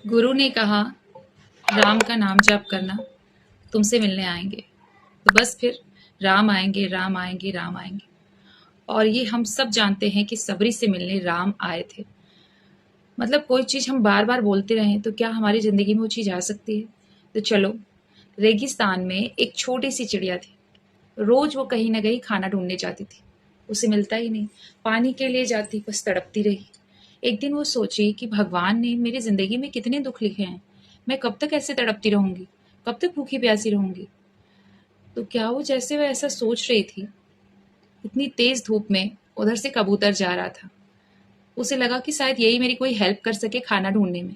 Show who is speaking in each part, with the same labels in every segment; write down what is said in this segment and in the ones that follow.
Speaker 1: गुरु ने कहा, राम का नाम जाप करना, तुमसे मिलने आएंगे। तो बस फिर राम आएंगे, राम आएंगे, राम आएंगे। और ये हम सब जानते हैं कि सबरी से मिलने राम आए थे। मतलब कोई चीज़ हम बार बार बोलते रहें तो क्या हमारी ज़िंदगी में वो चीज़ आ सकती है? तो चलो, रेगिस्तान में एक छोटी सी चिड़िया थी। रोज वो कहीं ना कहीं खाना ढूंढने जाती थी। उसे मिलता ही नहीं। पानी के लिए जाती, बस तड़पती रही। एक दिन वो सोची कि भगवान ने मेरी जिंदगी में कितने दुख लिखे हैं। मैं कब तक ऐसे तड़पती रहूंगी? कब तक भूखी प्यासी रहूंगी? तो क्या वो जैसे वह ऐसा सोच रही थी, इतनी तेज धूप में उधर से कबूतर जा रहा था। उसे लगा कि शायद यही मेरी कोई हेल्प कर सके खाना ढूंढने में।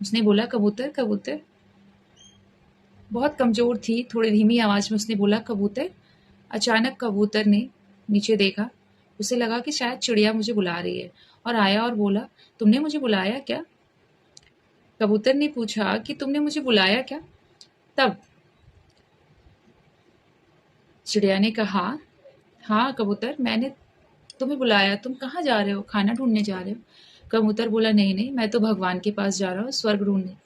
Speaker 1: उसने बोला, कबूतर कबूतर। बहुत कमजोर थी, थोड़ी धीमी आवाज में उसने बोला, कबूतर। अचानक कबूतर ने नीचे देखा। उसे लगा कि शायद चिड़िया मुझे बुला रही है, और आया और बोला, तुमने मुझे बुलाया क्या? कबूतर ने पूछा कि तुमने मुझे बुलाया क्या? तब चिड़िया ने कहा, हाँ कबूतर, मैंने तुम्हें बुलाया। तुम कहाँ जा रहे हो? खाना ढूंढने जा रहे हो? कबूतर बोला, नहीं नहीं, मैं तो भगवान के पास जा रहा हूँ, स्वर्ग ढूंढने।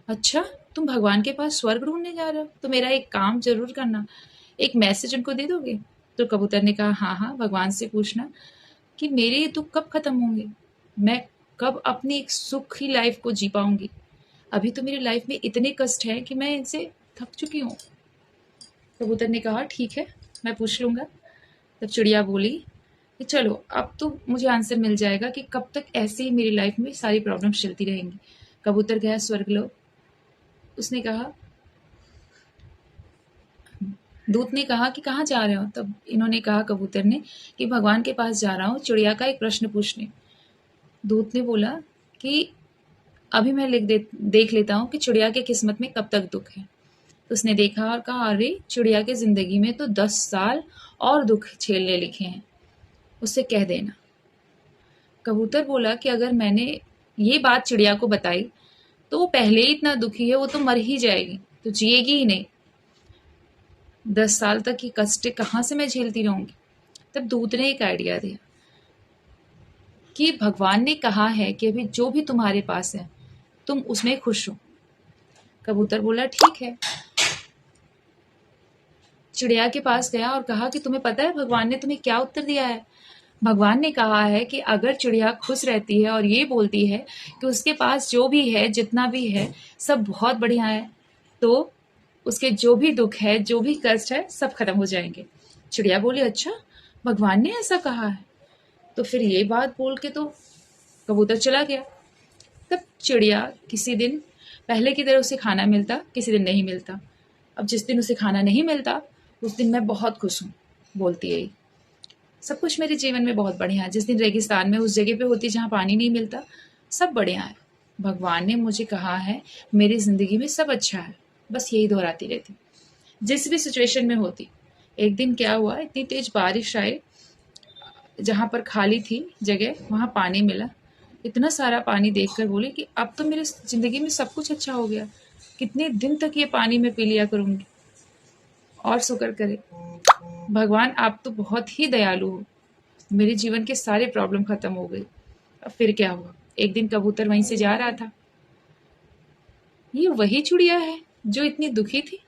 Speaker 1: अच्छा, तुम भगवान के पास स्वर्ग ढूंढने जा रहे हो? तो मेरा एक काम जरूर करना, एक मैसेज उनको दे दोगे? तो कबूतर ने कहा, हाँ हाँ, भगवान से पूछना कि मेरे ये दुख कब खत्म होंगे, मैं कब अपनी एक सुखी लाइफ को जी पाऊंगी। अभी तो मेरी लाइफ में इतने कष्ट हैं कि मैं इनसे थक चुकी हूँ। कबूतर ने कहा, ठीक है, मैं पूछ लूंगा। तब चिड़िया बोली कि चलो, अब तो मुझे आंसर मिल जाएगा कि कब तक ऐसे ही मेरी लाइफ में सारी प्रॉब्लम्स चलती रहेंगी। कबूतर गया स्वर्गलोक। उसने कहा, दूत ने कहा कि कहाँ जा रहे हो? तब इन्होंने कहा, कबूतर ने, कि भगवान के पास जा रहा हूँ चिड़िया का एक प्रश्न पूछने। दूत ने बोला कि अभी मैं देख लेता हूँ कि चिड़िया के किस्मत में कब तक दुख है। तो उसने देखा और कहा, अरे चिड़िया के जिंदगी में तो 10 साल और दुख झेलने लिखे हैं, उससे कह देना। कबूतर बोला कि अगर मैंने ये बात चिड़िया को बताई तो वो पहले ही इतना दुखी है, वो तो मर ही जाएगी, तो जिएगी ही नहीं। 10 साल तक ये कष्ट कहाँ से मैं झेलती रहूंगी? तब दूत ने एक आइडिया दिया कि भगवान ने कहा है कि अभी जो भी तुम्हारे पास है तुम उसमें खुश हो। कबूतर बोला, ठीक है। चिड़िया के पास गया और कहा कि तुम्हें पता है भगवान ने तुम्हें क्या उत्तर दिया है? भगवान ने कहा है कि अगर चिड़िया खुश रहती है और ये बोलती है कि उसके पास जो भी है, जितना भी है, सब बहुत बढ़िया है, तो उसके जो भी दुख है, जो भी कष्ट है, सब खत्म हो जाएंगे। चिड़िया बोली, अच्छा, भगवान ने ऐसा कहा है? तो फिर ये बात बोल के तो कबूतर चला गया। तब चिड़िया किसी दिन पहले की तरह उसे खाना मिलता, किसी दिन नहीं मिलता। अब जिस दिन उसे खाना नहीं मिलता उस दिन मैं बहुत खुश हूँ, बोलती है। सब कुछ मेरे जीवन में बहुत बढ़िया है। जिस दिन रेगिस्तान में उस जगह पे होती जहाँ पानी नहीं मिलता, सब बढ़िया है। भगवान ने मुझे कहा है मेरी जिंदगी में सब अच्छा है, बस यही दोहराती रहती जिस भी सिचुएशन में होती। एक दिन क्या हुआ, इतनी तेज बारिश आई, जहाँ पर खाली थी जगह वहाँ पानी मिला। इतना सारा पानी देखकर बोली कि अब तो मेरे जिंदगी में सब कुछ अच्छा हो गया, कितने दिन तक ये पानी में पी लिया करूंगी। और शुक्र करे भगवान, आप तो बहुत ही दयालु हो, मेरे जीवन के सारे प्रॉब्लम खत्म हो गई। अब फिर क्या हुआ, एक दिन कबूतर वहीं से जा रहा था। ये वही चिड़िया है जो इतनी दुखी थी,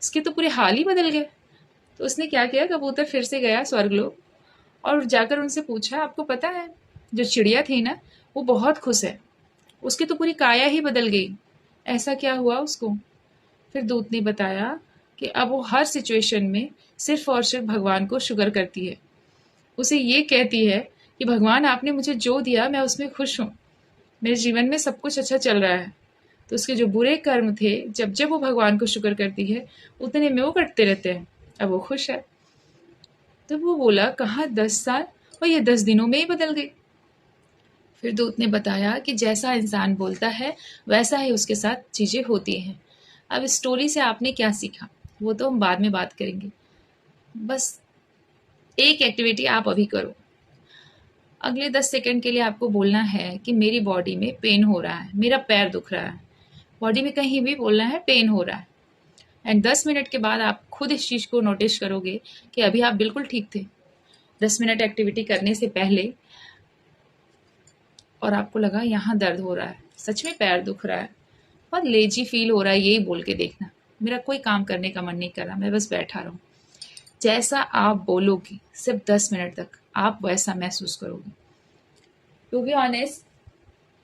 Speaker 1: इसके तो पूरे हाल ही बदल गए। तो उसने क्या किया, कबूतर फिर से गया स्वर्गलोक और जाकर उनसे पूछा, आपको पता है जो चिड़िया थी ना, वो बहुत खुश है, उसकी तो पूरी काया ही बदल गई, ऐसा क्या हुआ उसको? फिर दूत ने बताया कि अब वो हर सिचुएशन में सिर्फ और सिर्फ भगवान को शुक्र करती है। उसे ये कहती है कि भगवान, आपने मुझे जो दिया मैं उसमें खुश हूँ, मेरे जीवन में सब कुछ अच्छा चल रहा है। तो उसके जो बुरे कर्म थे, जब जब वो भगवान को शुक्र करती है उतने में वो कटते रहते हैं। अब वो खुश है। तब वो बोला, कहाँ 10 साल, और ये 10 दिनों में ही बदल गई। फिर दूत ने बताया कि जैसा इंसान बोलता है वैसा ही उसके साथ चीजें होती हैं। अब इस स्टोरी से आपने क्या सीखा वो तो हम बाद में बात करेंगे। बस एक एक्टिविटी आप अभी करो। अगले 10 सेकंड के लिए आपको बोलना है कि मेरी बॉडी में पेन हो रहा है, मेरा पैर दुख रहा है, बॉडी में कहीं भी बोलना है पेन हो रहा है। एंड 10 मिनट के बाद आप खुद इस चीज को नोटिस करोगे कि अभी आप बिल्कुल ठीक थे 10 मिनट एक्टिविटी करने से पहले, और आपको लगा यहाँ दर्द हो रहा है, सच में पैर दुख रहा है, बहुत लेजी फील हो रहा है, यही बोल के देखना। मेरा कोई काम करने का मन नहीं कर रहा, मैं बस बैठा रहूं। जैसा आप बोलोगी सिर्फ 10 मिनट तक आप वैसा महसूस करोगे। टू बी ऑनेस्ट,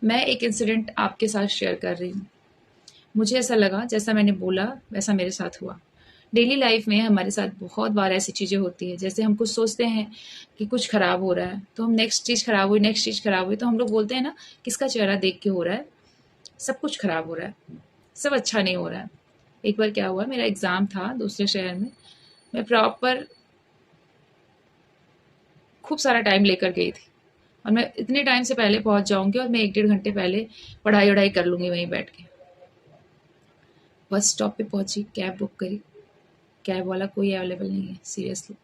Speaker 1: मैं एक इंसिडेंट आपके साथ शेयर कर रही हूँ। मुझे ऐसा लगा जैसा मैंने बोला वैसा मेरे साथ हुआ। डेली लाइफ में हमारे साथ बहुत बार ऐसी चीज़ें होती है, जैसे हम कुछ सोचते हैं कि कुछ खराब हो रहा है, तो हम नेक्स्ट चीज़ खराब हुई, नेक्स्ट चीज़ खराब हुई, तो हम लोग बोलते हैं ना, किसका चेहरा देख के हो रहा है, सब कुछ खराब हो रहा है, सब अच्छा नहीं हो रहा है। एक बार क्या हुआ, मेरा एग्ज़ाम था दूसरे शहर में, मैं प्रॉपर खूब सारा टाइम लेकर गई थी, और मैं इतने टाइम से पहले पहुंच जाऊंगी और मैं 1 डेढ़ घंटे पहले पढ़ाई वढ़ाई कर लूँगी वहीं बैठ के। बस स्टॉप पे पहुंची, कैब बुक करी, कैब वाला कोई अवेलेबल नहीं है। सीरियसली,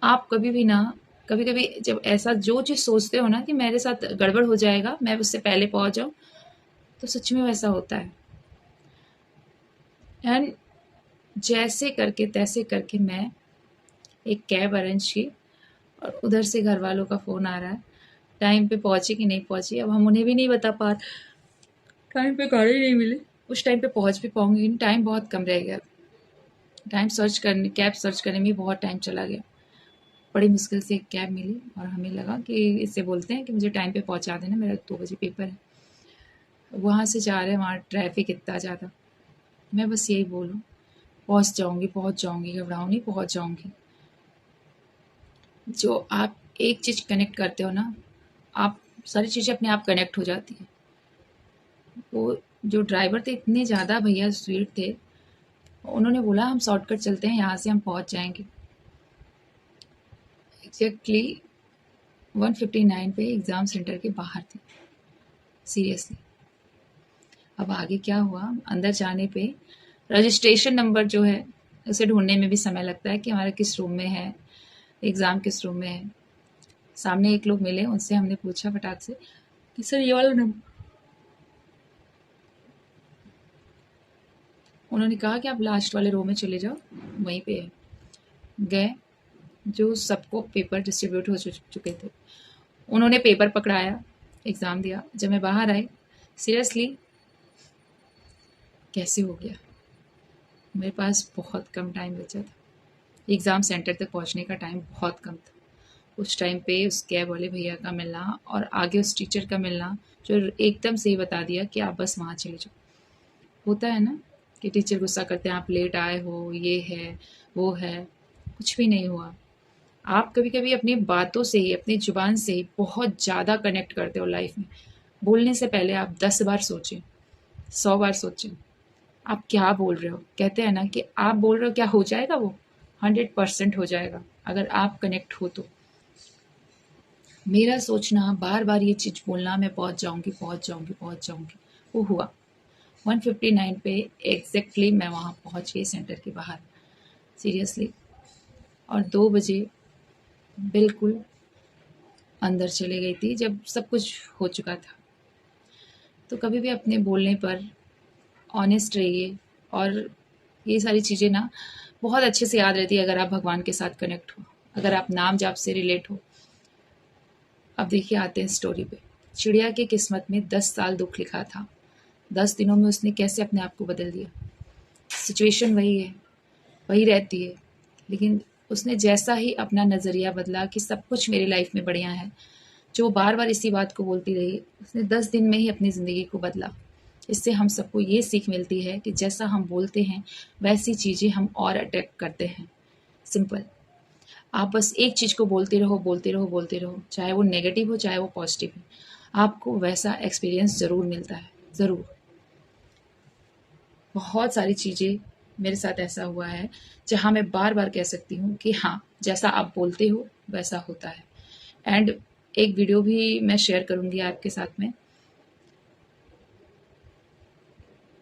Speaker 1: आप कभी भी ना, कभी कभी जब ऐसा जो चीज़ सोचते हो ना कि मेरे साथ गड़बड़ हो जाएगा, मैं उससे पहले पहुंच जाऊं, तो सच में वैसा होता है। एंड जैसे करके तैसे करके मैं एक कैब अरेंज की, और उधर से घर वालों का फ़ोन आ रहा है, टाइम पे पहुंची कि नहीं पहुंची अब हम उन्हें भी नहीं बता पा रहे, टाइम पे गाड़ी नहीं मिली, उस टाइम पे पहुंच भी पाऊंगी, टाइम बहुत कम रह गया। टाइम सर्च करने, कैब सर्च करने में बहुत टाइम चला गया। बड़ी मुश्किल से एक कैब मिली, और हमें लगा कि इससे बोलते हैं कि मुझे टाइम पे पहुंचा देना, मेरा 2 बजे पेपर है। वहाँ से जा रहे हैं, वहाँ ट्रैफिक इतना ज़्यादा, मैं बस यही बोलूँ, पहुंच जाऊंगी, घबराओ नहीं, पहुंच जाऊंगी। जो आप एक चीज़ कनेक्ट करते हो ना, आप सारी चीज़ें अपने आप कनेक्ट हो जाती हैं। वो जो ड्राइवर थे, इतने ज़्यादा भैया स्वीट थे, उन्होंने बोला हम शॉर्टकट चलते हैं, यहाँ से हम पहुँच जाएंगे। एग्जैक्टली 1:59 पे एग्ज़ाम सेंटर के बाहर थे। सीरियसली, अब आगे क्या हुआ, अंदर जाने पे रजिस्ट्रेशन नंबर जो है उसे ढूंढने में भी समय लगता है कि हमारा किस रूम में है, एग्ज़ाम किस रूम में है। सामने एक लोग मिले, उनसे हमने पूछा फटाक से कि सर ये वाला नंबर, उन्होंने कहा कि आप लास्ट वाले रो में चले जाओ, वहीं पे है। गए, जो सबको पेपर डिस्ट्रीब्यूट हो चुके थे, उन्होंने पेपर पकड़ाया, एग्ज़ाम दिया। जब मैं बाहर आई, सीरियसली कैसे हो गया, मेरे पास बहुत कम टाइम बचा था, एग्ज़ाम सेंटर तक पहुंचने का टाइम बहुत कम था। उस टाइम पे उस कैब वाले भैया का मिलना और आगे उस टीचर का मिलना, जो एकदम से ही बता दिया कि आप बस वहाँ चले जाओ। होता है ना कि टीचर गुस्सा करते हैं, आप लेट आए हो, ये है वो है, कुछ भी नहीं हुआ। आप कभी कभी अपनी बातों से ही, अपनी जुबान से ही बहुत ज़्यादा कनेक्ट करते हो लाइफ में। बोलने से पहले आप 10 बार सोचें, 100 बार सोचें आप क्या बोल रहे हो। कहते हैं ना कि आप बोल रहे हो, क्या हो जाएगा वो 100% हो जाएगा अगर आप कनेक्ट हो तो। मेरा सोचना, बार बार ये चीज़ बोलना, मैं पहुंच जाऊंगी पहुंच जाऊंगी पहुंच जाऊंगी, वो हुआ। 1:59 पे एग्जैक्टली मैं वहाँ पहुँच गई सेंटर के बाहर। सीरियसली, और 2 बजे बिल्कुल अंदर चले गई थी, जब सब कुछ हो चुका था। तो कभी भी अपने बोलने पर ऑनेस्ट रहिए, और ये सारी चीज़ें ना बहुत अच्छे से याद रहती है अगर आप भगवान के साथ कनेक्ट हो, अगर आप नाम जाप से रिलेट हो। अब देखिए, आते हैं स्टोरी पे। चिड़िया की किस्मत में 10 साल दुख लिखा था, 10 दिनों में उसने कैसे अपने आप को बदल दिया। सिचुएशन वही है, वही रहती है, लेकिन उसने जैसा ही अपना नज़रिया बदला कि सब कुछ मेरी लाइफ में बढ़िया है, जो बार बार इसी बात को बोलती रही, उसने 10 दिन में ही अपनी ज़िंदगी को बदला। इससे हम सबको ये सीख मिलती है कि जैसा हम बोलते हैं वैसी चीज़ें हम और अट्रैक्ट करते हैं। सिंपल, आप बस एक चीज़ को बोलते रहो बोलते रहो बोलते रहो, चाहे वो नेगेटिव हो चाहे वो पॉजिटिव हो, आपको वैसा एक्सपीरियंस ज़रूर मिलता है, ज़रूर। बहुत सारी चीज़ें मेरे साथ ऐसा हुआ है जहाँ मैं बार बार कह सकती हूँ कि हाँ, जैसा आप बोलते हो वैसा होता है। एंड एक वीडियो भी मैं शेयर करूँगी आपके साथ में,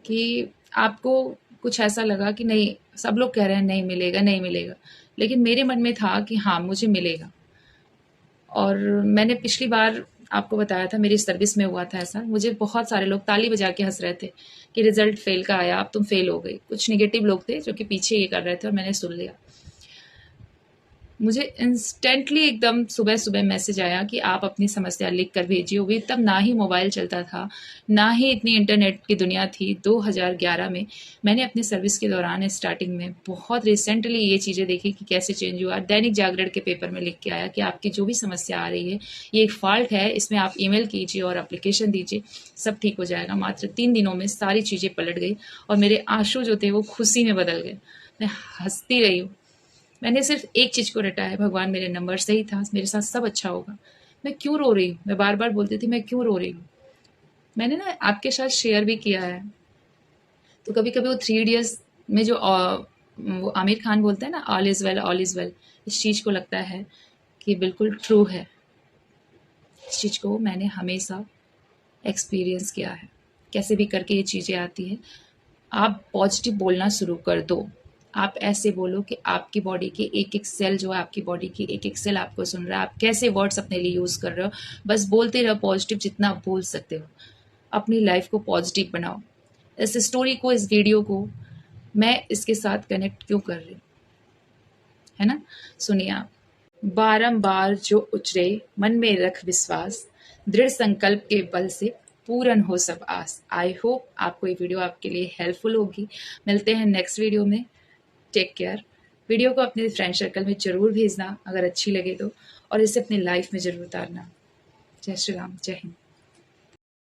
Speaker 1: कि आपको कुछ ऐसा लगा कि नहीं, सब लोग कह रहे हैं नहीं मिलेगा नहीं मिलेगा, लेकिन मेरे मन में था कि हाँ, मुझे मिलेगा। और मैंने पिछली बार आपको बताया था, मेरी सर्विस में हुआ था ऐसा, मुझे बहुत सारे लोग ताली बजा के हंस रहे थे कि रिजल्ट फेल का आया, अब तुम फेल हो गई। कुछ निगेटिव लोग थे जो कि पीछे ये कर रहे थे, और मैंने सुन लिया। मुझे इंस्टेंटली एकदम सुबह-सुबह मैसेज आया कि आप अपनी समस्या लिख कर भेजिए। वो भी तब ना ही मोबाइल चलता था, ना ही इतनी इंटरनेट की दुनिया थी। 2011 में मैंने अपनी सर्विस के दौरान स्टार्टिंग में बहुत रिसेंटली ये चीज़ें देखी कि कैसे चेंज हुआ। दैनिक जागरण के पेपर में लिख के आया कि आपकी जो भी समस्या आ रही है, ये एक फ़ॉल्ट है, इसमें आप ईमेल कीजिए और एप्लीकेशन दीजिए, सब ठीक हो जाएगा। मात्र 3 दिनों में सारी चीज़ें पलट गई और मेरे आँसू जो थे वो खुशी में बदल गए। मैं हँसती रही हूँ। मैंने सिर्फ एक चीज़ को रटा है, भगवान मेरे नंबर सही था, मेरे साथ सब अच्छा होगा। मैं क्यों रो रही हूँ? मैं बार-बार बोलती थी मैं क्यों रो रही हूँ? मैंने ना आपके साथ शेयर भी किया है। तो कभी-कभी वो थ्री इडियट्स में जो वो आमिर खान बोलता है ना ऑल इज़ वेल, इस चीज़ को लगता है कि बिल्कुल ट्रू है। इस चीज़ को मैंने हमेशा एक्सपीरियंस किया है। कैसे भी करके ये चीज़ें आती हैं। आप पॉजिटिव बोलना शुरू कर दो। आप ऐसे बोलो कि आपकी बॉडी के एक-एक सेल जो है आपकी बॉडी की एक-एक सेल आपको सुन रहा है। आप कैसे वर्ड्स अपने लिए यूज़ कर रहे हो, बस बोलते रहो पॉजिटिव जितना आप बोल सकते हो। अपनी लाइफ़ को पॉजिटिव बनाओ। इस स्टोरी को, इस वीडियो को मैं इसके साथ कनेक्ट क्यों कर रही हूँ, है ना? सुनिए आप। बारंबार जो उचरे मन में रख विश्वास, दृढ़ संकल्प के बल से पूर्ण हो सब आस। आई होप आपको ये वीडियो आपके लिए हेल्पफुल होगी। मिलते हैं नेक्स्ट वीडियो में। Take care. वीडियो को अपने फ्रेंड सर्कल में ज़रूर भेजना अगर अच्छी लगे तो, और इसे अपनी लाइफ में ज़रूर उतारना। जय श्री राम, जय हिंद।